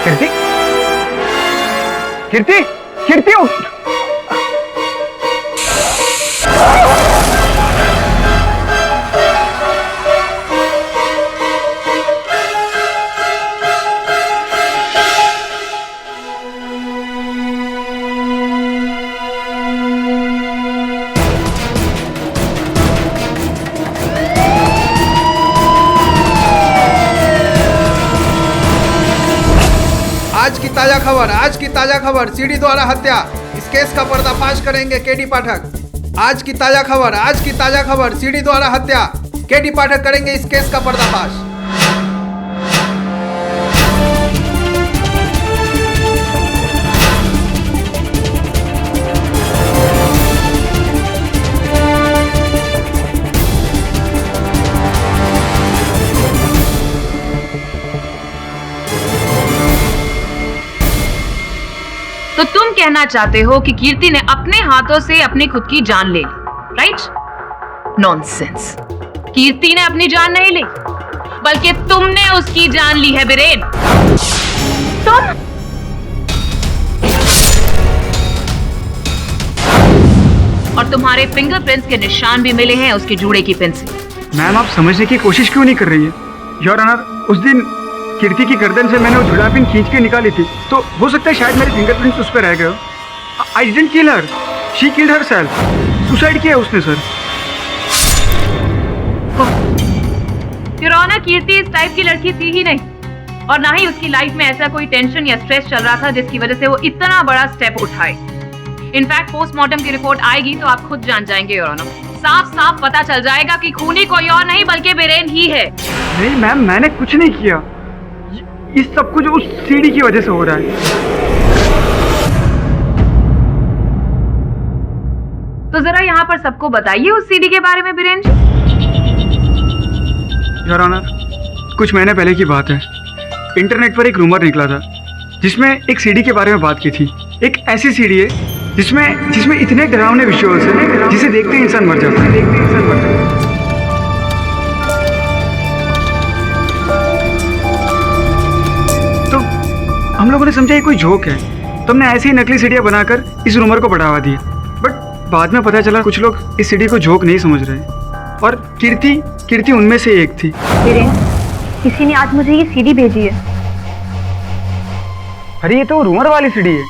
कीर्ति, कीर्ति, कीर्ति उठ। आज की ताजा खबर सीडी द्वारा हत्या। इस केस का पर्दाफाश करेंगे केडी पाठक। आज की ताजा खबर सीडी द्वारा हत्या। केडी पाठक करेंगे इस केस का पर्दाफाश। तो तुम कहना चाहते हो कि कीर्ति ने अपने हाथों से अपनी खुद की जान ले ली, राइट? नॉनसेंस। कीर्ति ने अपनी जान नहीं ली, बल्कि तुमने उसकी जान ली है बीरेन। तुम और तुम्हारे फिंगरप्रिंट्स के निशान भी मिले हैं उसके जूड़े की पिन से। मैम, आप समझने की कोशिश क्यों नहीं कर रही है? योर ऑनर, उस दिन कीर्ति की गर्दन से मैंने वो जुड़ा पिन खींच के निकाली थी, तो हो सकता है शायद मेरे फिंगरप्रिंट्स उस पर रह गए। I didn't kill her, she killed herself. Suicide किया उसने सर। योर ऑनर, कीर्ति इस टाइप की लड़की थी ही नहीं, और ना ही उसकी लाइफ में ऐसा कोई टेंशन या स्ट्रेस चल रहा था जिसकी वजह से वो इतना बड़ा स्टेप उठाए। इनफैक्ट पोस्टमार्टम की रिपोर्ट आएगी तो आप खुद जान जाएंगे योर ऑनर। साफ साफ पता चल जाएगा कि खूनी कोई और नहीं बल्कि बीरेन ही है। नहीं मैम, मैंने कुछ नहीं किया। इस सब कुछ उस सीडी की वजह से हो रहा है। तो जरा यहाँ पर सबको बताइए उस सीडी के बारे में बीरेन जी। योर ऑनर, कुछ महीने पहले की बात है। इंटरनेट पर एक रूमर निकला था जिसमें एक सीडी के बारे में बात की थी। एक ऐसी सीडी है जिसमें इतने डरावने विजुअल्स हैं जिसे देखते ही इंसान मर जाता है। हम लोगों ने समझा ये कोई जोक है, तो हमने ऐसी ही नकली सीढ़ियाँ बनाकर इस रूमर को बढ़ावा दिया। बट बाद में पता चला कुछ लोग इस सीढ़ी को जोक नहीं समझ रहे, और कीर्ति उनमें से एक थी। बीरेन, किसी ने आज मुझे ये सीढ़ी भेजी है। अरे ये तो रूमर वाली सीढ़ी है।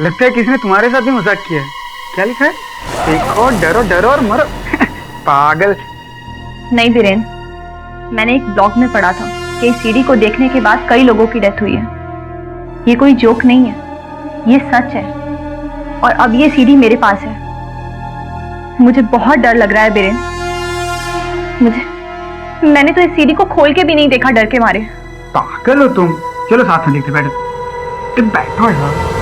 लगता है किसी ने तुम्हारे साथ भी मजाक किया है। क्या लिखा है? देखो, डरो और मरो। पागल। नहीं बीरेन, मैंने एक ब्लॉग में पढ़ा था कि इस सीढ़ी को देखने के बाद कई लोगों की डेथ हुई है। ये कोई जोक नहीं है, ये सच है। और अब ये सीढ़ी मेरे पास है। मुझे बहुत डर लग रहा है बीरेन। मैंने तो इस सीढ़ी को खोल के भी नहीं देखा डर के मारे। पागल हो तुम। चलो साथ में देखते, बैठो यार।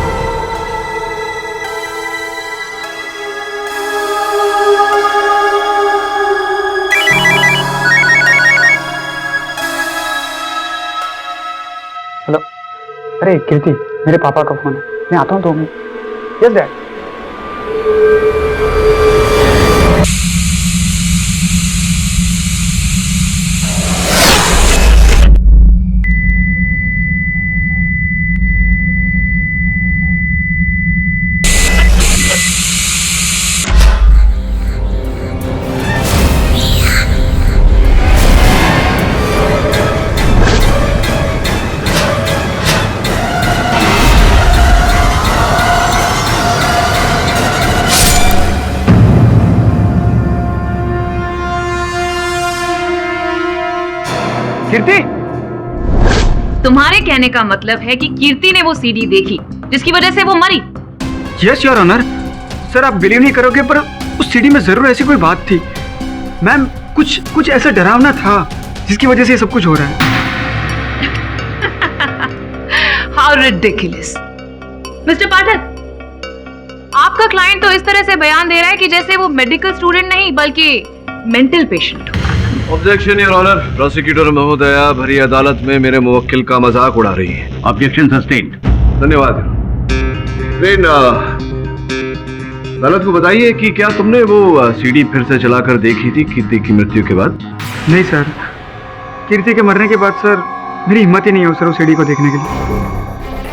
हेलो, अरे कीर्ति, मेरे पापा का फोन है, मैं आता हूँ 2 मिनट। Yes dad. कीर्ति, तुम्हारे कहने का मतलब है कि कीर्ति ने वो सीडी देखी जिसकी वजह से वो मरी? Yes your honour. सर, आप बिलीव नहीं करोगे पर उस सीडी में जरूर ऐसी कोई बात थी। मैम, कुछ ऐसा डरावना था जिसकी वजह से ये सब कुछ हो रहा है। How ridiculous! मिस्टर पाठक, आपका क्लाइंट तो इस तरह से बयान दे रहा है कि जैसे वो मेडिकल स्टूडेंट नहीं बल्कि mental patient. Objection your honour. Prosecutor महोदया भरी अदालत में मेरे मुवक्किल का मजाक उड़ा रही है। Objection sustained. धन्यवाद। अदालत को बताइए कि क्या तुमने वो सीडी फिर से चलाकर देखी थी कीर्ति की मृत्यु के बाद? नहीं सर, कीर्ति के मरने के बाद सर मेरी हिम्मत ही नहीं हो सर उस सीडी को देखने के लिए।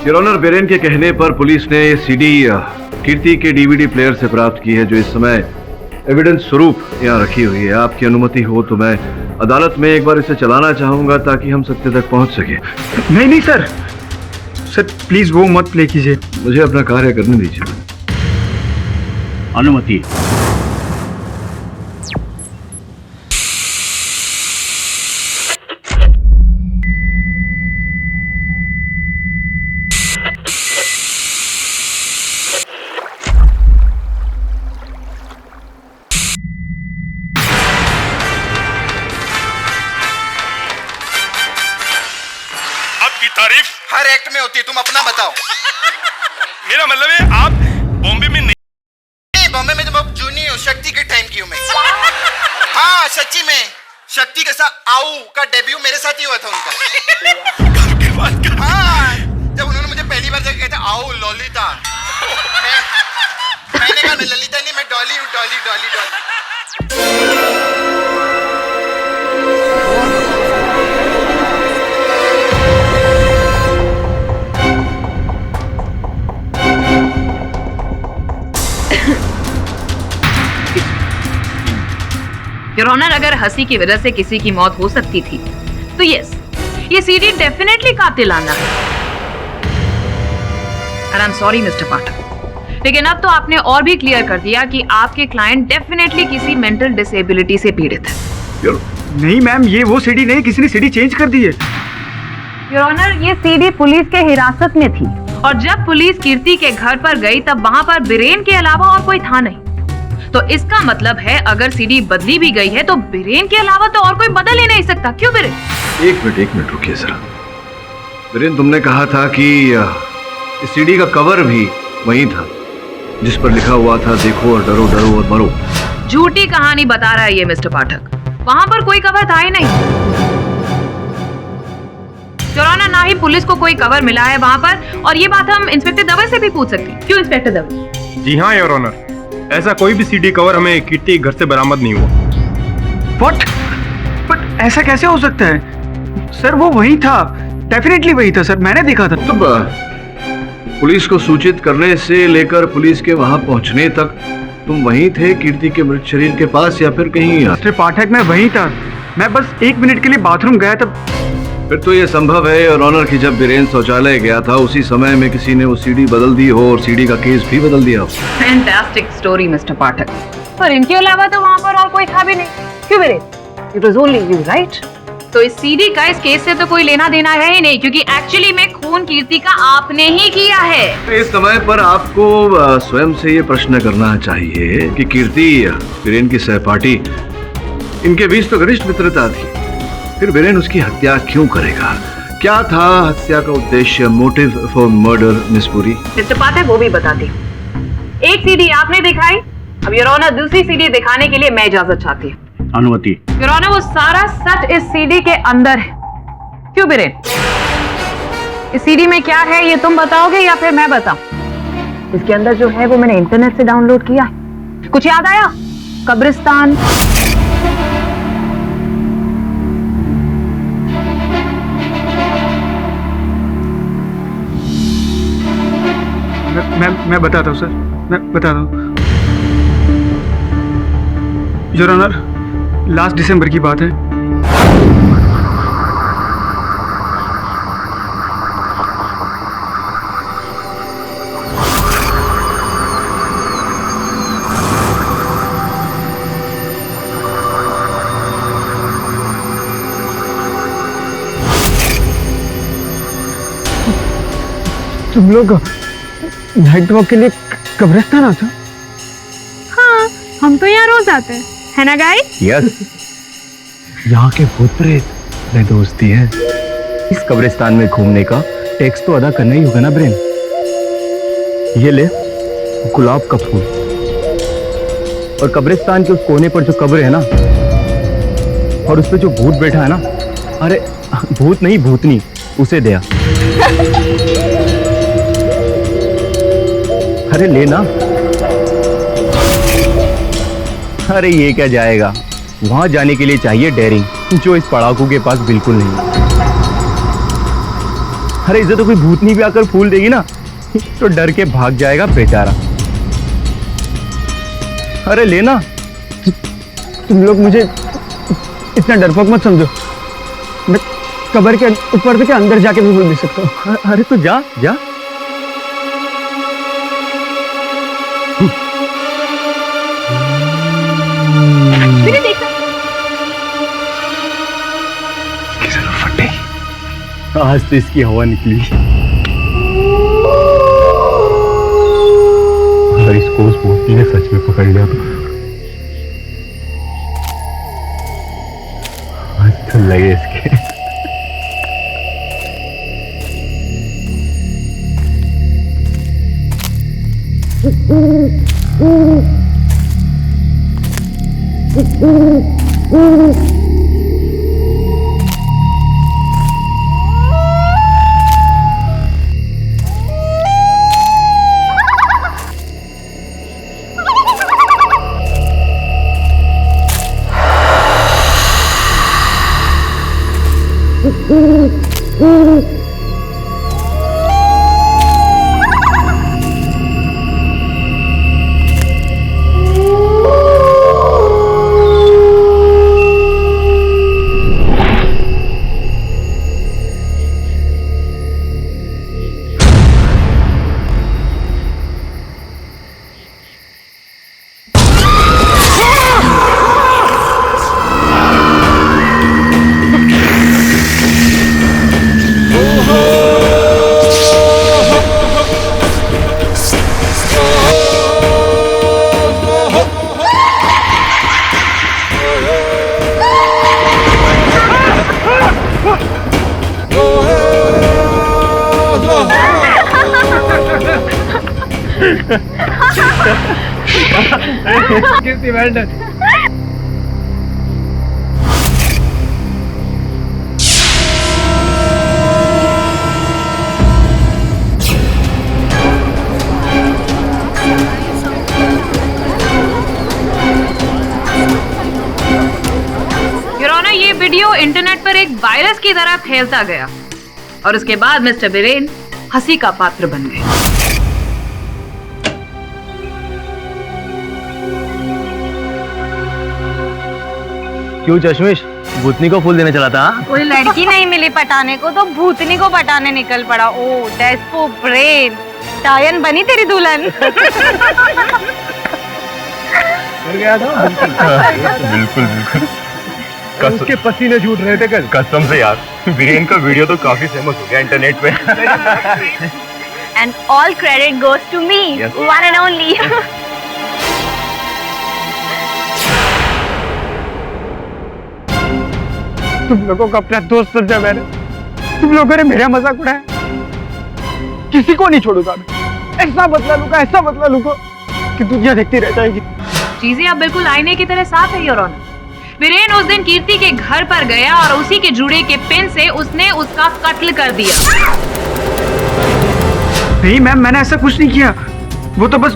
योर ऑनर, बिरेन के कहने पर पुलिस ने सीडी कीर्ति के डीवीडी प्लेयर से प्राप्त की है, जो इस समय एविडेंस स्वरूप यहाँ रखी हुई है। आपकी अनुमति हो तो मैं अदालत में एक बार इसे चलाना चाहूंगा ताकि हम सत्य तक पहुंच सके। नहीं नहीं सर, सर प्लीज वो मत प्ले कीजिए। मुझे अपना कार्य करने दीजिए। अनुमति। आपकी तारीफ हर एक्ट में होती है, तुम अपना बताओ। मेरा मतलब है आप बॉम्बे में नहीं। बॉम्बे में तो मैं जूनी हूँ, शक्ति के टाइम की हूँ मैं। हाँ सच्ची में, शक्ति के साथ आऊ का डेब्यू मेरे साथ ही हुआ था उनका। कब के बात कर? हाँ, जब उन्होंने मुझे पहली बार जब कहते आओ ललिता, मैंने कहा ललिता नहीं, मैं डॉली हूँ, डॉली डॉली डॉली। योर ऑनर, अगर हंसी की वजह से किसी की मौत हो सकती थी तो यस, ये सीडी डेफिनेटली कातिलाना है। And I am sorry mister Pathak, लेकिन अब तो आपने और भी क्लियर कर दिया कि आपके क्लाइंट डेफिनेटली किसी मेंटल डिसेबिलिटी से पीड़ित है। नहीं मैम, ये वो सीडी नहीं, किसी ने सीडी चेंज कर दी है। योर ऑनर, ये सीडी पुलिस के हिरासत में थी। और जब पुलिस कीर्ति के घर पर गई तब वहां पर बिरेन के अलावा और कोई था नहीं। तो इसका मतलब है अगर सीडी बदली भी गई है तो बिरेन के अलावा तो और कोई बदल ही नहीं सकता। क्यों बिरेन? एक मिनट रुकिए जरा। बिरेन, तुमने कहा था कि इस सीडी का कवर भी वही था जिस पर लिखा हुआ था देखो और डरो, डरो और मरो। झूठी कहानी बता रहा है ये मिस्टर पाठक। वहां पर कोई कवर था ही नहीं। योर ऑनर, ना ही पुलिस को कोई कवर मिला है वहां पर, और ये बात हम इंस्पेक्टर दवे से भी पूछ सकते हैं। क्यों इंस्पेक्टर दवे? जी हाँ योर ऑनर, ऐसा कोई भी सीडी कवर हमें कीर्ति घर से बरामद नहीं हुआ। व्हाट? बट ऐसा कैसे हो सकता है सर? वो वही था, डेफिनेटली वही था सर, मैंने देखा था। तब पुलिस को सूचित करने से लेकर पुलिस के वहां पहुंचने तक तुम वहीं थे कीर्ति के मृत शरीर के पास, या फिर कहीं? मिस्टर पाठक, मैं वहीं था। मैं बस 1 मिनट के लिए बाथरूम गया था। फिर तो ये संभव है और ऑनर की जब बिरेन शौचालय गया था उसी समय में किसी ने वो सीडी बदल दी हो और सीडी का केस भी बदल दिया हो। फैंटास्टिक स्टोरी मिस्टर पाठक। पर इनके अलावा तो वहां पर और कोई था भी नहीं। क्यों villain? It was only you, right? तो इस सीडी का इस केस से तो कोई लेना देना है ही नहीं, क्योंकि एक्चुअली में खून कीर्ति का आपने ही किया है। इस समय पर आपको स्वयं से ये प्रश्न करना चाहिए कि कीर्ति बिरेन की सहपाठी, इनके बीच तो घनिष्ठ मित्रता थी, फिर बिरेन उसकी हत्या क्यों करेगा? क्या था हत्या का उद्देश्य, motive for murder, miss Puri? Mister Pathak, वो भी बताती हूँ। एक सीडी आपने दिखाई, अब योर ऑनर दूसरी सीडी दिखाने के लिए मैं इजाजत चाहती हूँ। अनुमति। योर ऑनर, वो सारा सच इस सीडी के अंदर है। क्यों बिरेन? इस सीडी में क्या है ये तुम बताओगे या फिर मैं बताऊं? इसके अंदर जो है वो मैंने इंटरनेट से डाउनलोड किया है। कुछ याद आया? कब्रिस्तान, मैं बताता हूँ सर, मैं बताता हूँ। योर ऑनर, लास्ट दिसंबर की बात है। तुम लोग नाइट वॉक के लिए कब्रिस्तान आते हो? हाँ, हम तो यहाँ रोज आते हैं, है ना गाइस? यस, यहाँ के भूत प्रेत में दोस्ती है। इस कब्रिस्तान में घूमने का टैक्स तो अदा करना ही होगा ना ब्रेन। ये ले गुलाब का फूल, और कब्रिस्तान के उस कोने पर जो कब्र है ना, और उस पे जो भूत बैठा है ना, अरे भूत नहीं भूतनी, उसे दिया। अरे लेना। अरे ये क्या जाएगा, वहां जाने के लिए चाहिए डेयरिंग, जो इस पड़ाकू के पास बिल्कुल नहीं। अरे इसे तो कोई भूतनी भी आकर फूल देगी ना तो डर के भाग जाएगा बेचारा। अरे लेना, तुम लोग मुझे इतना डरपोक मत समझो। मैं कब्र के ऊपर के अंदर जाके भी फूल दे सकता हूँ। अरे तो जा जा। मैंने देखा आज तो इसकी हवा निकली। अगर इसको उस भूतनी ने सच में पकड़ लिया तो आज तो लगे इसके। कीर्ति वेल डन। योर ऑनर, ये वीडियो इंटरनेट पर एक वायरस की तरह फैलता गया और उसके बाद मिस्टर बिरेन हंसी का पात्र बन गए। क्यों चश्मिश, भूतनी को फूल देने चला था? कोई लड़की नहीं मिली पटाने को तो भूतनी को पटाने निकल पड़ा। ओ डेस्पो ब्रेन, टायन बनी तेरी दुल्हन। कर गया था। बिल्कुल बिल्कुल। उसके पसीने छूट रहे थे कल। कसम से यार, वीरेन का वीडियो तो काफी फेमस हो गया इंटरनेट पे। And all credit goes to me, Yes. one and only. तुम लोगों को अपना दोस्त समझा मैंने। तुम लोगों ने मेरा मजाक उड़ाया। किसी को नहीं छोड़ूंगा मैं। ऐसा बदला लूंगा कि दुनिया देखती रह जाएगी। चीजें अब बिल्कुल आईने की तरह साफ है योर ऑनर। वीरेन उस दिन कीर्ति के घर पर गया और उसी के जुड़े के पिन से उसने उसका कत्ल कर दिया। नहीं मैम, मैंने ऐसा कुछ नहीं किया। वो तो बस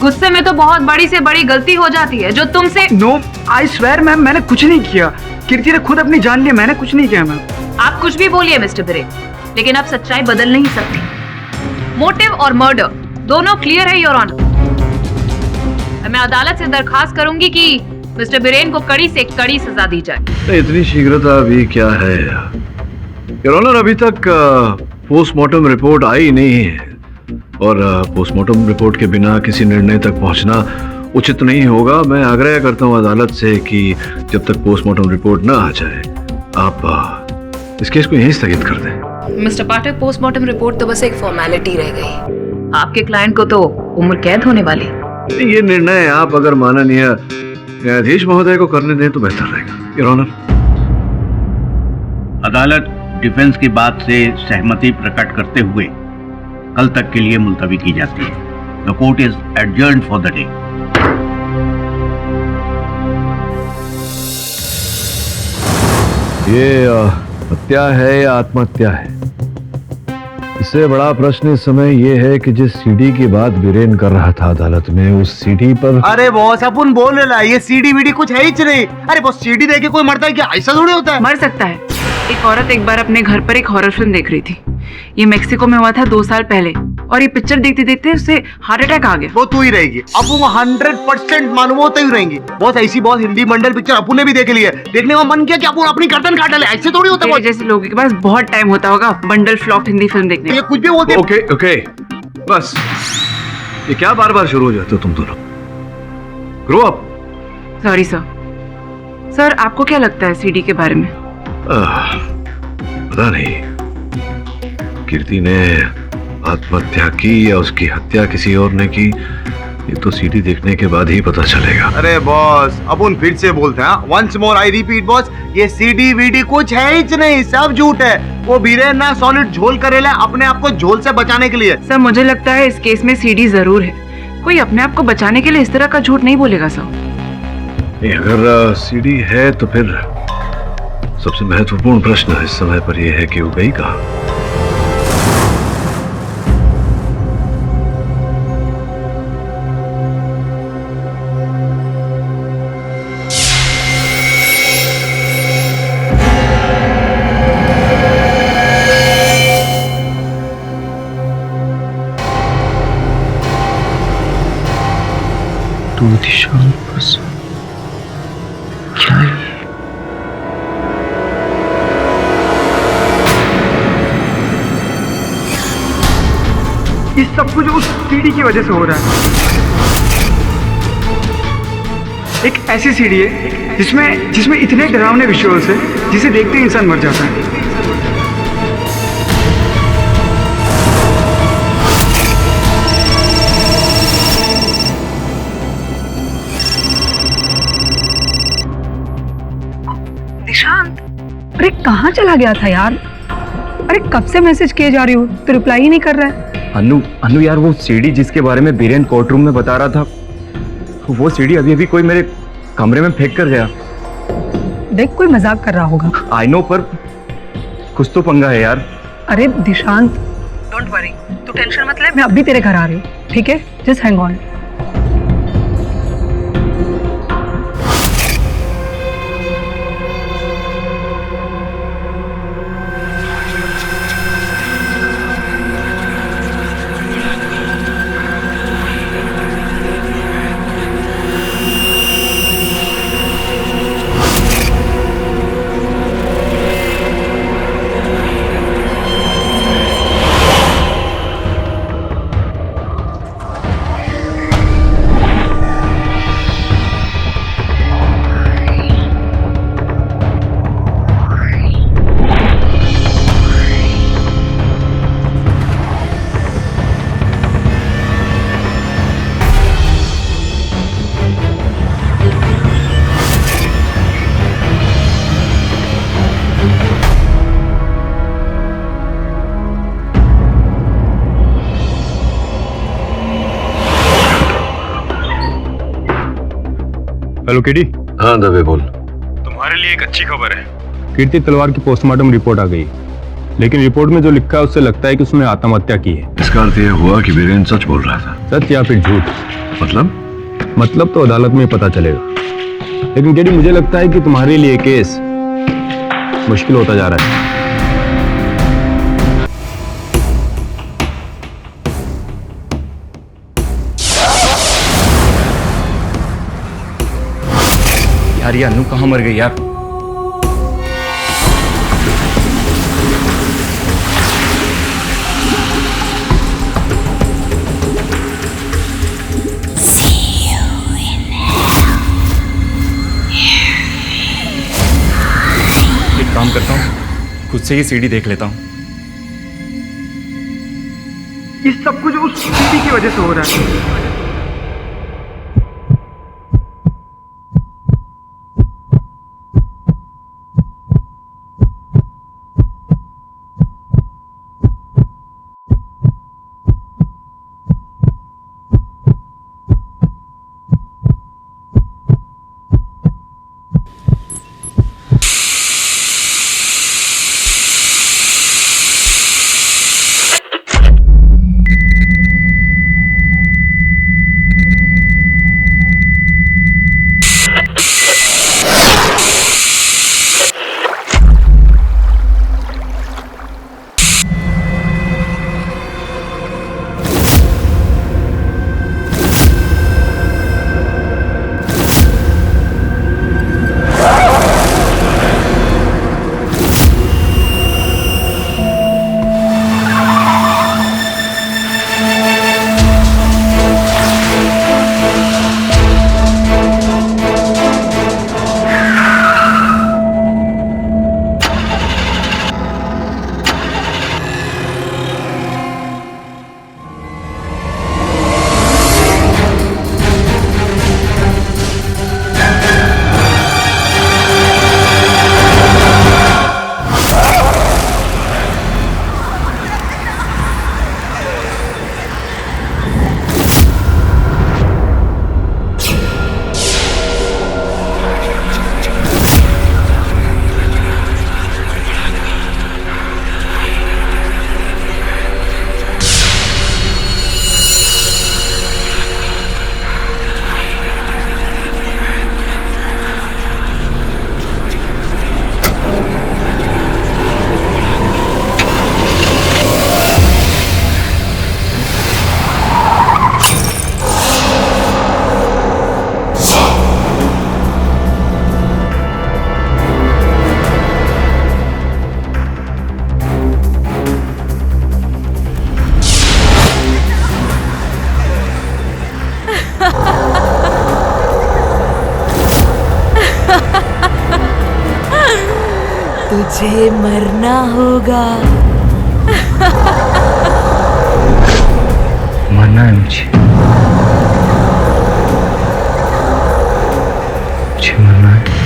गुस्से में तो बहुत बड़ी से बड़ी गलती हो जाती है जो तुमसे। नो, आई स्वेयर मैम, मैंने कुछ नहीं किया। कीर्ति ने खुद अपनी जान ली, मैंने कुछ नहीं किया मैम। आप कुछ भी बोलिए मिस्टर बिरेन, लेकिन अब सच्चाई बदल नहीं सकती। मोटिव और मर्डर दोनों क्लियर है योर ऑनर। मैं अदालत से दरखास्त करूंगी कि मिस्टर बिरेन को कड़ी से कड़ी सजा दी जाए। इतनी शीघ्रता अभी क्या है योर ऑनर? अभी तक पोस्टमार्टम रिपोर्ट आई नहीं है और पोस्टमार्टम रिपोर्ट के बिना किसी निर्णय तक पहुंचना उचित नहीं होगा। मैं आग्रह करता हूं अदालत से कि जब तक पोस्टमार्टम रिपोर्ट ना आ जाए आप इस केस को यहीं स्थगित कर दें। मिस्टर पाठक, पोस्टमार्टम रिपोर्ट तो बस एक फॉर्मेलिटी रह गई। आपके क्लाइंट को तो उम्र कैद होने वाली। ये निर्णय आप अगर माननीय न्यायाधीश महोदय को करने दें तो बेहतर रहेगा योर ऑनर। अदालत डिफेंस की बात से सहमति प्रकट करते हुए कल तक के लिए मुलतवी की जाती है। The court is adjourned for the day. ये हत्या है या आत्महत्या है, इससे बड़ा प्रश्न इस समय ये है कि जिस सीडी की बात बीरेन कर रहा था अदालत में, उस सीडी पर। अरे बॉस, अपन बोल रहे ये सीडी वीडी कुछ है ही नहीं। अरे बॉस, सीडी देके कोई मरता है क्या? ऐसा थोड़ी होता है। मर सकता है एक औरत एक बार अपने घर पर एक हॉरर फिल्म देख रही थी। ये मेक्सिको में हुआ था 2 साल पहले, और ये पिक्चर देखते देखते उसे हार्ट अटैक आ गया। वो तू ही रहेगी अब, वो 100% मालूम होता ही रहेंगी। बहुत ऐसी बहुत हिंदी मंडल पिक्चर अपू ने भी देख ली है, देखने का मन किया कि अपू अपनी गर्दन काट ले। ऐसे थोड़ी होता है, जैसे लोगों के पास बहुत टाइम होता होगा बंडल फ्लॉप हिंदी फिल्म देखने। ये कुछ भी बोलते। ओके ओके बस, ये क्या बार बार शुरू हो जाते हो तुम दोनों? Grow up. सॉरी सर, आपको क्या लगता है सीडी के बारे में? पता नहीं, कीर्ति ने आत्महत्या की या उसकी हत्या किसी और ने की, ये तो सीडी देखने के बाद ही पता चलेगा। अरे बॉस, अपन फिर से बोलते हैं, once more I repeat boss, ये सीडी वीडी कुछ है ही नहीं, सब झूठ है। वो बीरेन ना सॉलिड झोल करेला अपने आप को झोल से बचाने के लिए। सर मुझे लगता है इस केस में सीडी जरूर है। कोई अपने आप को बचाने के लिए इस तरह का झूठ नहीं बोलेगा सर। नहीं, अगर सीडी है तो फिर सबसे महत्वपूर्ण प्रश्न इस समय पर यह है कि वो गई कहाँ? तू दिशांत बस क्या है? ये सब कुछ उस सीडी की वजह से हो रहा है। एक ऐसी सीडी है जिसमें इतने डरावने विजुअल्स है जिसे देखते ही इंसान मर जाता है। निशांत, अरे कहाँ चला गया था यार? अरे कब से मैसेज किए जा रही हूँ तो रिप्लाई ही नहीं कर रहा है। अनु यार, वो सीडी जिसके बारे में बीरेन कोर्ट रूम में बता रहा था, वो सीडी अभी कोई मेरे कमरे में फेंक कर गया। देख, कोई मजाक कर रहा होगा। आई नो, पर कुछ तो पंगा है यार। अरे दिशांत, डोंट वरी, तू टेंशन मत ले, मैं अभी तेरे घर आ रही हूँ, ठीक है? Just hang on. Hello KD. हाँ दबे बोल। तुम्हारे लिए एक अच्छी खबर है। कीर्ति तलवार की पोस्टमार्टम रिपोर्ट आ गई, लेकिन रिपोर्ट में जो लिखा है उससे लगता है कि उसने आत्महत्या की है। इसका अर्थ यह हुआ कि बीरेन सच बोल रहा था। सच या फिर झूठ? मतलब तो अदालत में पता चलेगा, लेकिन केडी मुझे लगता है कि तुम्हारे लिए केस मुश्किल होता जा रहा है। यार ये अनु कहाँ मर गई यार? एक काम करता हूँ, खुद से ही सीडी देख लेता हूँ। ये सब कुछ उस सीडी की वजह से हो रहा है। मुझे मरना होगा। मरना है मुझे मरना है मुझे।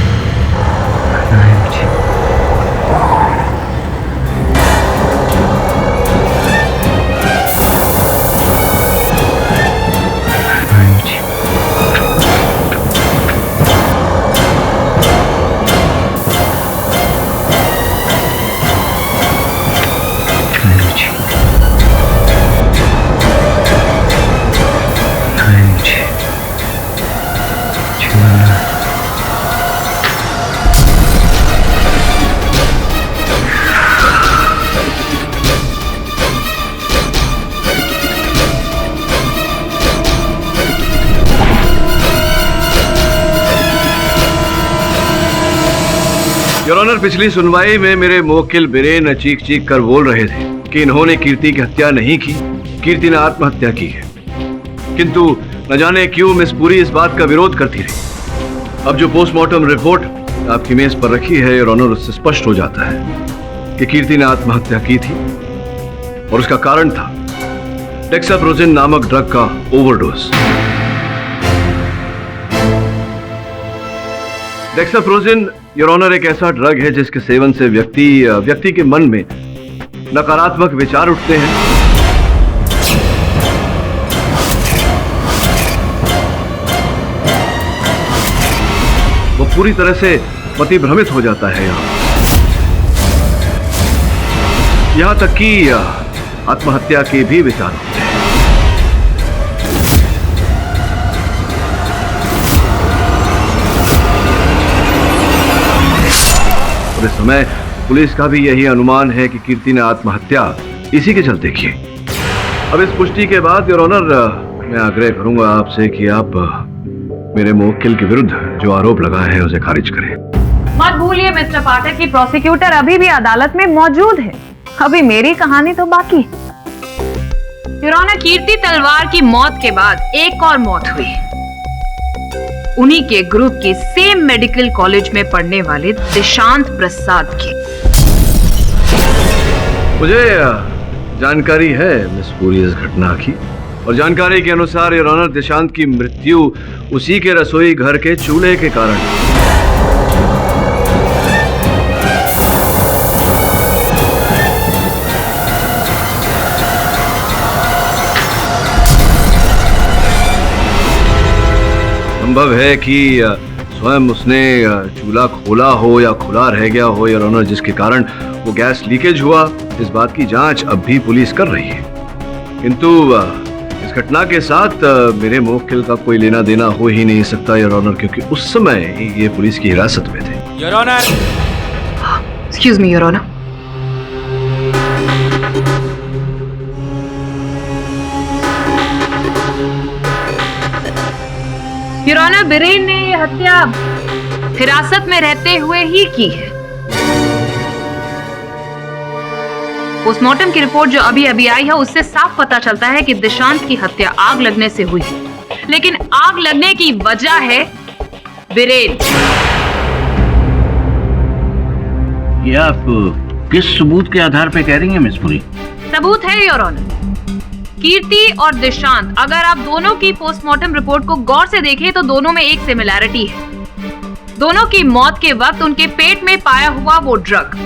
योर ऑनर, पिछली सुनवाई में मेरे मुवक्किल बिरेन चीख चीख कर बोल रहे थे कि इन्होंने कीर्ति की हत्या नहीं की, कीर्ति ने आत्महत्या की है। किंतु न जाने क्यों मिस पुरी इस बात का विरोध करती रही। अब जो पोस्टमार्टम रिपोर्ट आपकी मेज पर रखी है योर ऑनर, उससे स्पष्ट हो जाता है कि कीर्ति ने आत्महत्या की थी और उसका कारण था डेक्साप्रोजिन नामक ड्रग का ओवरडोज। डेक्साप्रोजिन योर ऑनर एक ऐसा ड्रग है जिसके सेवन से व्यक्ति के मन में नकारात्मक विचार उठते हैं, वो पूरी तरह से मतिभ्रमित हो जाता है। यहां तक कि आत्महत्या के भी विचार होते हैं। इस समय पुलिस का भी यही अनुमान है कि कीर्ति ने आत्महत्या इसी के चलते की। अब इस पुष्टि के बाद योर ऑनर, मैं आग्रह करूंगा आपसे कि आप मेरे मुवक्किल के विरुद्ध जो आरोप लगाए हैं उसे खारिज करें। मत भूलिए मिस्टर पाठक की प्रोसिक्यूटर अभी भी अदालत में मौजूद है। अभी मेरी कहानी तो बाकी है। योर ऑनर, कीर्ति तलवार की मौत के बाद एक और मौत हुई, उन्हीं के ग्रुप के सेम मेडिकल कॉलेज में पढ़ने वाले दिशांत प्रसाद की। मुझे जानकारी है मिस पुरी इस घटना की, और जानकारी के अनुसार योर ऑनर दिशांत की मृत्यु उसी के रसोई घर के चूल्हे के कारण। संभव है कि स्वयं उसने चूल्हा खोला हो या खुला रह गया हो योर ऑनर, जिसके कारण वो गैस लीकेज हुआ। इस बात की जांच अब भी पुलिस कर रही है, किंतु इस घटना के साथ मेरे मुवक्किल का कोई लेना देना हो ही नहीं सकता योर ऑनर, क्योंकि उस समय ये पुलिस की हिरासत में थे। Your honour, excuse me your honour. Your honour, Biren ने ये हत्या हिरासत में रहते हुए ही की है। पोस्टमार्टम की रिपोर्ट जो अभी अभी आई है उससे साफ पता चलता है कि दिशांत की हत्या आग लगने से हुई, लेकिन आग लगने की वजह है बिरेन। ये आप किस सबूत के आधार पे कह रही हैं मिस पुरी? सबूत है योर ऑनर। कीर्ति और दिशांत, अगर आप दोनों की पोस्टमार्टम रिपोर्ट को गौर से देखें तो दोनों में एक सिमिलैरिटी है। दोनों की मौत के वक्त उनके पेट में पाया हुआ वो ड्रग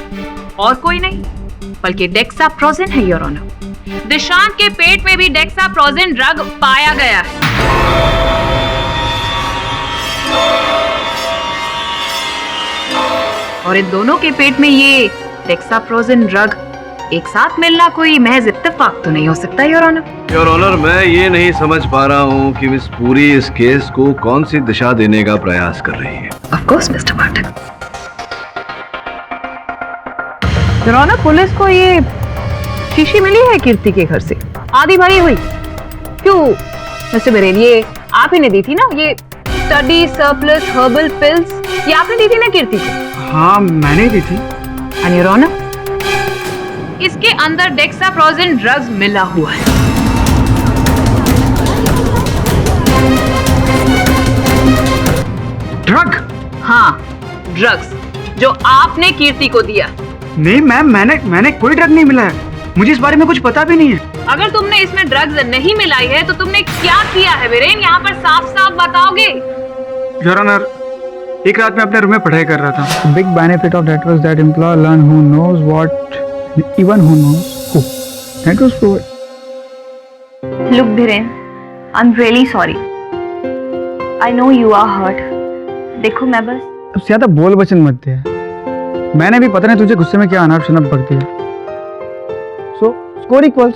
और कोई नहीं बल्कि डेक्साप्रोजिन है योर ऑनर। दिशांत के पेट में भी डेक्साप्रोजिन ड्रग पाया गया है। और इन दोनों के पेट में ये डेक्साप्रोजिन ड्रग एक साथ मिलना कोई महज इत्तेफाक तो नहीं हो सकता योर ऑनर। योर ऑनर, मैं ये नहीं समझ पा रहा हूँ कि मिस पुरी इस केस को कौन सी दिशा देने का प्रयास कर रही है। Of course mister Pathak. Your honour, police को ये शीशी मिली है कीर्ति के घर से, आधी भरी हुई। क्यों मिस्टर बिरेन, ये आप ही ने दी थी ना ये स्टडी सरप्लस हर्बल पिल्स? ये आपने दी थी ना कीर्ति को? हाँ, मैंने दी थी। एंड योर ऑनर, इसके अंदर डेक्साप्रोजिन ड्रग्स मिला हुआ है। ड्रग? हाँ, ड्रग्स जो आपने कीर्ति को दिया नहीं मैम, मैंने कोई ड्रग नहीं मिला है, मुझे इस बारे में कुछ पता भी नहीं है। अगर तुमने इसमें ड्रग्स नहीं मिलाई है तो तुमने क्या किया है वीरेन? यहाँ पर साफ साफ बताओगे? योर ऑनर, एक रात में अपने रूम में पढ़ाई कर रहा था। Big benefit of that was that employ learn who knows what even who knows who. That was proved. Look Viren, I am really sorry. I know you are hurt. देखो मैं बस अब ज्यादा बोल बचन मत दे। मैंने भी पता नहीं तुझे गुस्से में क्या अनाप शनाप बक दिया। So score equals.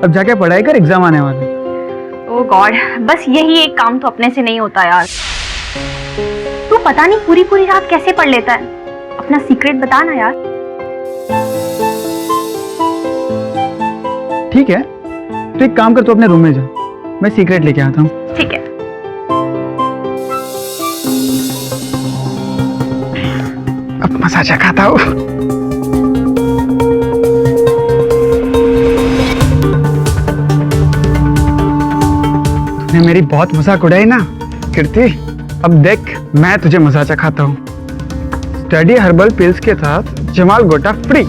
अब जाके पढ़ाई कर, एग्जाम आने वाले। ओह गॉड, बस यही एक काम तो अपने से नहीं होता यार। तू पता नहीं पूरी पूरी रात कैसे पढ़ लेता है। अपना सीक्रेट बता ना यार। ठीक है, तो एक काम कर, तू अपने रूम में जा, मैं सीक्रेट लेके आता हूँ। ठीक है। अब मसाजा खाता हूँ। तूने मेरी बहुत मजाक उड़ाई ना कीर्ति, अब देख मैं तुझे मसाजा खाता हूँ। स्टडी हर्बल पिल्स के साथ जमाल गोटा फ्री।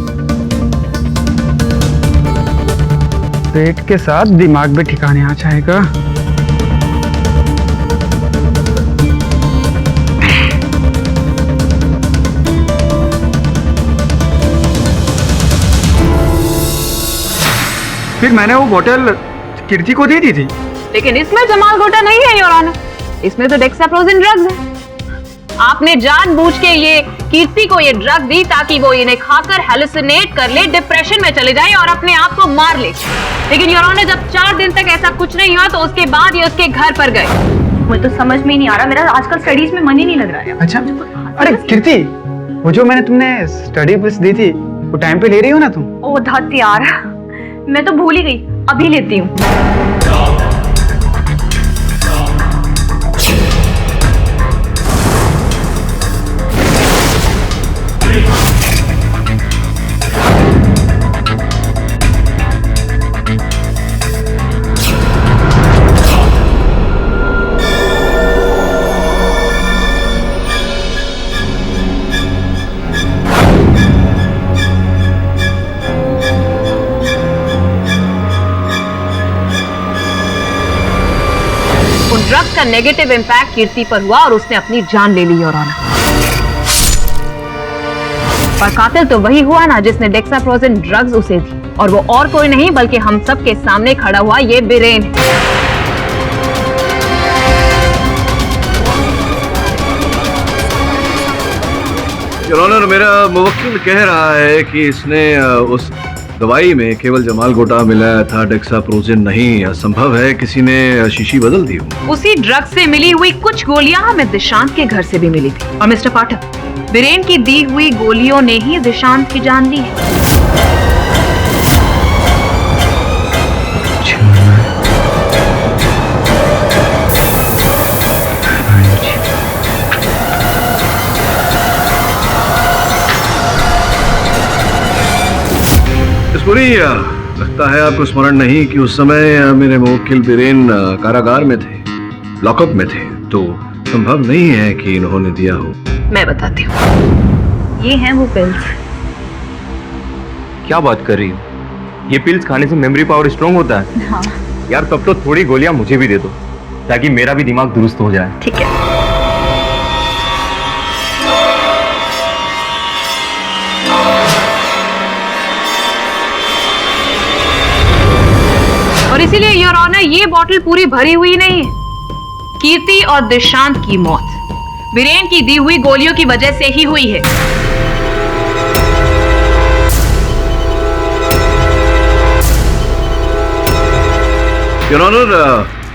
पेट के साथ दिमाग भी ठिकाने आ जाएगा। फिर मैंने वो बोतल कीर्ति को दे दी थी। लेकिन इसमें जमाल गोटा नहीं है योर ऑनर, इसमें तो डेक्साप्रोजिन ड्रग्स है। आपने जानबूझ के ये कीर्ति को ये ड्रग दी ताकि वो इन्हें खाकर हेलुसिनेट कर ले, डिप्रेशन में चले जाए और अपने आप को मार ले। लेकिन योर ऑनर, जब 4 दिन तक ऐसा कुछ नहीं हुआ तो उसके बाद ये उसके घर पर गए। मुझे तो समझ में ही नहीं आ रहा, मेरा आजकल स्टडीज में मन ही नहीं लग रहा है। अच्छा, अरे कीर्ति, वो जो मैंने तुमने स्टडी बुक्स दी थी वो टाइम पे ले रही हो ना तुम? ओ धत यार, मैं तो भूल ही गई, अभी लेती हूँ। ड्रग्स का नेगेटिव इंपैक्ट कीर्ति पर हुआ और उसने अपनी जान ले ली योर ऑनर। पर कातिल तो वही हुआ ना जिसने डेक्साप्रोजिन ड्रग्स उसे दी, और वो और कोई नहीं बल्कि हम सब के सामने खड़ा हुआ ये बीरेन है। योर ऑनर, मेरा मुवक्किल कह रहा है कि इसने उस दवाई में केवल जमाल गोटा मिलाया था, डेक्साप्रोजिन नहीं। असंभव है किसी ने शीशी बदल दी हो। उसी ड्रग से मिली हुई कुछ गोलियां हमें दिशांत के घर से भी मिली थी। और मिस्टर पाठक, बीरेन की दी हुई गोलियों ने ही दिशांत की जान दी है। पूरी लगता है आपको स्मरण नहीं कि उस समय मेरे मुवक्किल बीरेन कारागार में थे, लॉकअप में थे, तो संभव नहीं है कि इन्होंने दिया हो। मैं बताती हूँ। ये हैं वो पिल्स। क्या बात कर रही हो? ये पिल्स खाने से मेमोरी पावर स्ट्रांग होता है? हाँ। यार तब तो थोड़ी गोलियां मुझे भी दे दो ताकि मेरा भी दिमाग दुरुस्त हो जाए। ठीक है। और इसीलिए योर ऑनर, ये बॉटल पूरी भरी हुई नहीं है। कीर्ति और दिशांत की मौत बीरेन की दी हुई गोलियों की वजह से ही हुई है। योर ऑनर,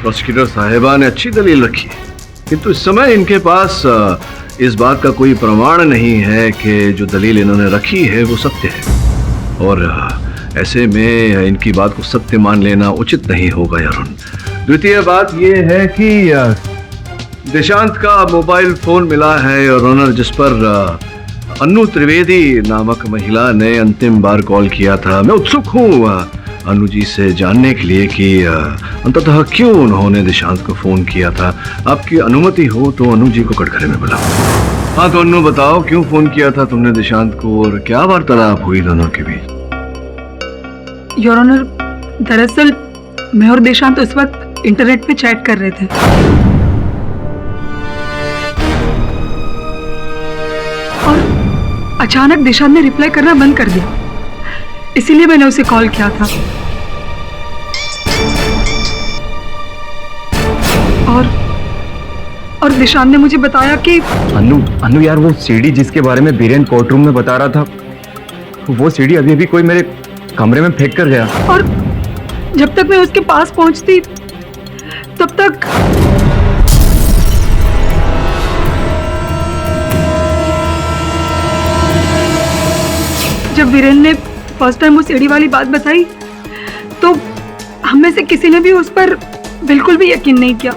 प्रोसिक्यूटर साहिबा ने अच्छी दलील रखी है, किंतु इस समय इनके पास इस बात का कोई प्रमाण नहीं है कि जो दलील इन्होंने रखी है वो सत्य है, और ऐसे में इनकी बात को सत्य मान लेना उचित नहीं होगा यार। द्वितीय बात यह है कि दिशांत का मोबाइल फोन मिला है और ऑनर, जिस पर अनु त्रिवेदी नामक महिला ने अंतिम बार कॉल किया था। मैं उत्सुक हूँ अनु जी से जानने के लिए कि अंततः क्यों उन्होंने दिशांत को फोन किया था। आपकी अनुमति हो तो अनु जी को कटघरे में बुलाओ। हाँ तो अन्नू बताओ, क्यों फोन किया था तुमने दिशांत को और क्या वार्तालाप हुई दोनों के बीच? योर ऑनर, दरअसल मैं और देशांत उस वक्त इंटरनेट पे चैट कर रहे थे। और अचानक देशांत ने रिप्लाई करना बंद कर दिया, इसीलिए मैंने उसे कॉल किया था। और दिशांत ने मुझे बताया कि अनु यार, वो सीडी जिसके बारे में बीरेन कोर्ट रूम में बता रहा था, वो सीडी अभी अभी कोई मेरे कमरे में फेंक कर गया। और जब तक मैं उसके पास पहुंचती तब तक जब वीरेन ने फर्स्ट टाइम वो सीडी वाली बात बताई तो हम में से किसी ने भी उस पर बिल्कुल भी यकीन नहीं किया।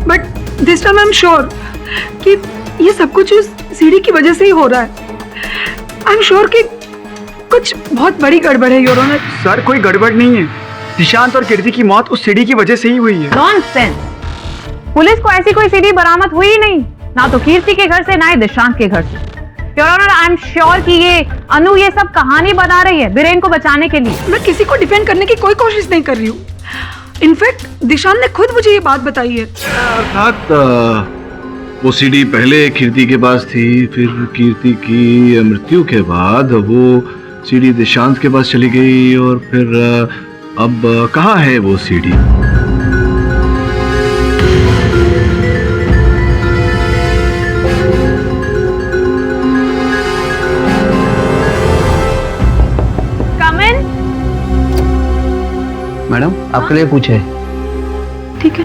But this time I am sure कि ये सब कुछ उस सीडी की वजह से ही हो रहा है। आई एम श्योर कि कुछ बहुत बड़ी गड़बड़ है योर ऑनर। सर कोई गड़बड़ नहीं है, दिशांत और कीर्ति की मौत उस सीडी की वजह से ही हुई है। नॉनसेंस, पुलिस को ऐसी कोई सीडी बरामद हुई ही नहीं, ना तो कीर्ति के घर से ना ही दिशांत के घर से। Your honour, I am sure कि ये अनु ये सब कहानी बना रही है बीरेन को बचाने के लिए। मैं किसी को डिफेंड करने की कोई कोशिश नहीं कर रही हूँ। इनफैक्ट दिशांत ने खुद मुझे ये बात बताई है। अर्थात वो सीडी पहले कीर्ति के पास थी, फिर कीर्ति की मृत्यु के बाद वो सीडी दिशांत के पास चली गई, और फिर अब कहाँ है वो सीडी? मैडम आपके लिए पूछे। ठीक है।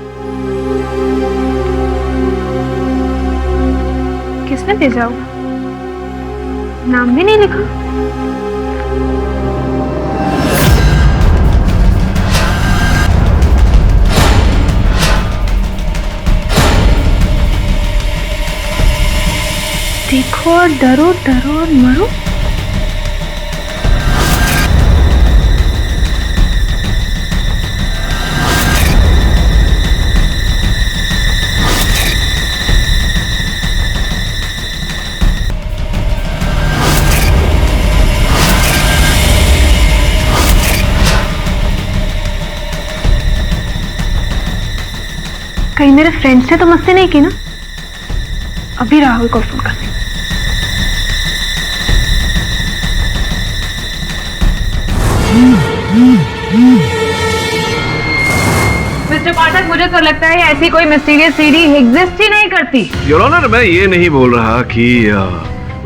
किसने भेजा होगा? नाम भी नहीं लिखा। देखो और डरो, डरो और मरो। कहीं मेरे फ्रेंड्स ने तो मस्ती नहीं की ना? अभी राहुल को फोन करने। मिस्टर पाठक, मुझे तो लगता है ऐसी कोई मिस्टीरियस सीडी एग्जिस्ट ही नहीं करती। योर ऑनर, मैं ये नहीं बोल रहा कि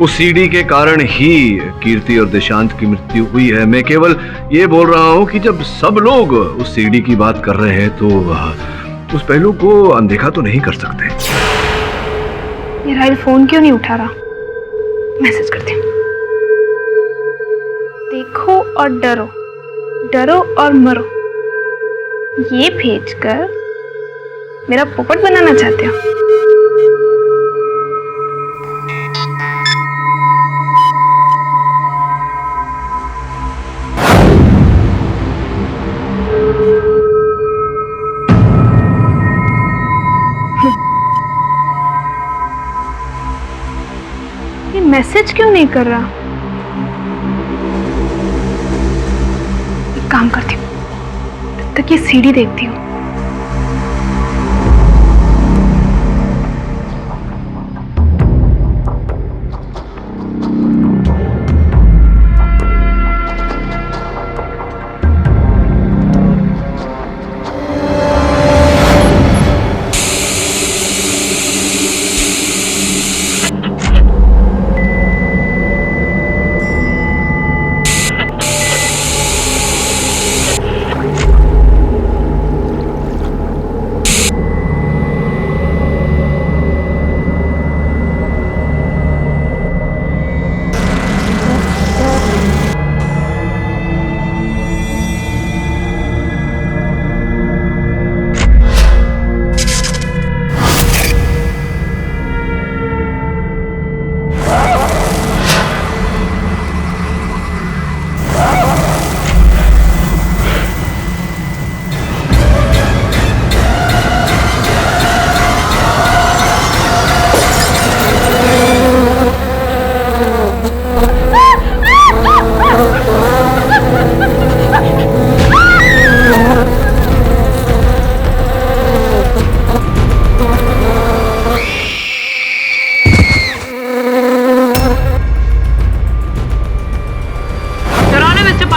उस सीडी के कारण ही कीर्ति और दिशांत की मृत्यु हुई है। मैं केवल ये बोल रहा हूँ कि जब सब लोग उस सीडी की बात कर रहे हैं तो उस पहलू को अनदेखा तो नहीं कर सकते। ये राहुल फोन क्यों नहीं उठा रहा? मैसेज करती हूँ। देखो और डरो, डरो और मरो। ये भेजकर मेरा पोपट बनाना चाहते हो? मैसेज क्यों नहीं कर रहा? एक काम करती हूँ, तब तक ये सीडी देखती हूँ।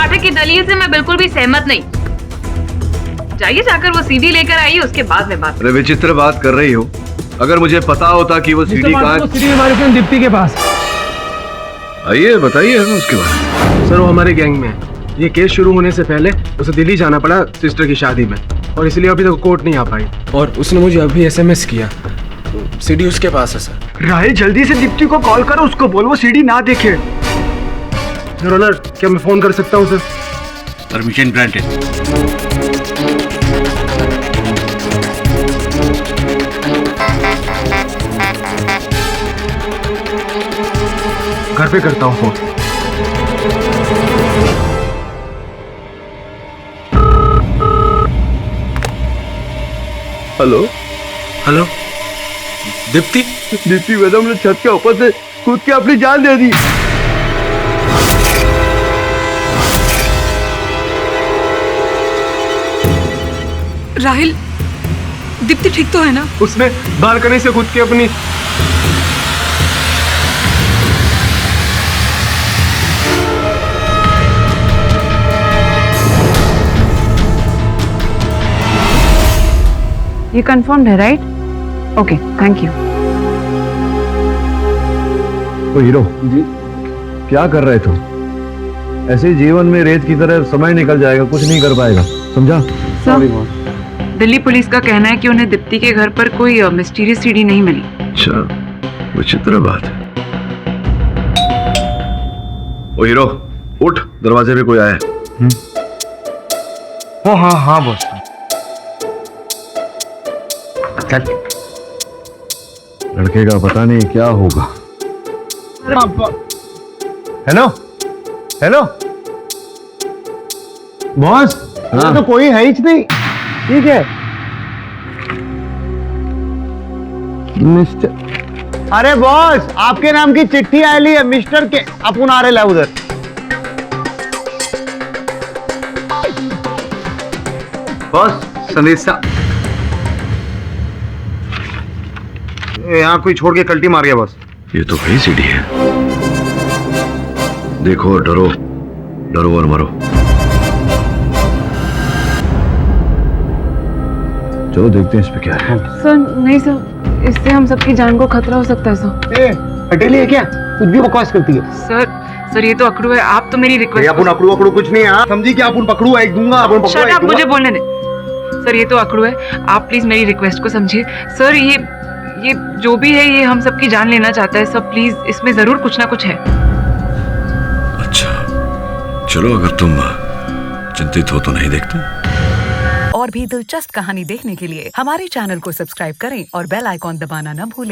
पाठक की दलील से मैं बिल्कुल भी सहमत नहीं। जाइए जाकर वो सीडी लेकर आइए, उसके बाद में बात। अरे विचित्र बात कर रही हो। अगर मुझे पता होता कि वो सीडी कहाँ, सीडी हमारे फ्रेंड दीप्ति के पास। आइए बताइए हमें उसके बारे में। सर वो हमारे गैंग में है। ये केस शुरू होने से पहले उसे दिल्ली जाना पड़ा सिस्टर की शादी में, और इसलिए अभी तक कोर्ट नहीं आ पाई। और उसने मुझे अभी एसएमएस किया, तो सीडी उसके पास है सर। राहिल जल्दी से दीप्ति को कॉल करो, उसको बोल वो सीडी ना देखे। योर ऑनर, क्या मैं फोन कर सकता हूँ सर? Permission granted. घर पे करता हूँ phone. Hello hello Deepti? Deepti madam ने छत के ऊपर से कूद के अपनी जान दे दी। राहिल, दीप्ति ठीक तो है ना? उसने बालकनी से कूद के अपनी ये कंफर्म्ड है राइट? Okay, thank you. तो हीरो जी क्या कर रहे तुम? ऐसे ही जीवन में रेत की तरह समय निकल जाएगा, कुछ नहीं कर पाएगा, समझा? दिल्ली पुलिस का कहना है कि उन्हें दीप्ति के घर पर कोई मिस्टीरियस सीडी नहीं मिली। अच्छा, विचित्र बात है। ओ हीरो उठ, दरवाजे पे कोई आया है। ओ हाँ हाँ बॉस। लड़के का पता नहीं क्या होगा। हेलो हेलो बॉस, हाँ? तो कोई है ही नहीं। ठीक है मिस्टर। अरे बॉस, आपके नाम की चिट्ठी आई है मिस्टर के। अपन आ रहे उधर। बॉस संदेशा यहाँ कोई छोड़ के कल्टी मार गया बॉस। ये तो वही सीढ़ी है। देखो, डरो डरो और मरो। चलो देखते हैं इस पे क्या है। सर नहीं सर, इससे हम सबकी जान को खतरा हो सकता है सर। पटेली है क्या? कुछ भी बकवास करती है। सर ये तो अकड़ू है, आप तो मेरी रिक्वेस्ट। अपन अकड़ू अकड़ू कुछ नहीं है, समझी क्या? अपन पकड़ू एक दूंगा, अपन पकड़ू एक आप दूंगा। मुझे बोलने दें। सर ये तो अकड़ू है, आप प्लीज मेरी रिक्वेस्ट को समझिए। सर ये जो भी है ये हम सबकी जान लेना चाहता है सर, प्लीज इसमें जरूर कुछ ना कुछ है। अच्छा चलो, अगर तुम चिंतित हो तो नहीं देखते। और भी दिलचस्प कहानी देखने के लिए हमारे चैनल को सब्सक्राइब करें और बेल आइकॉन दबाना न भूलें।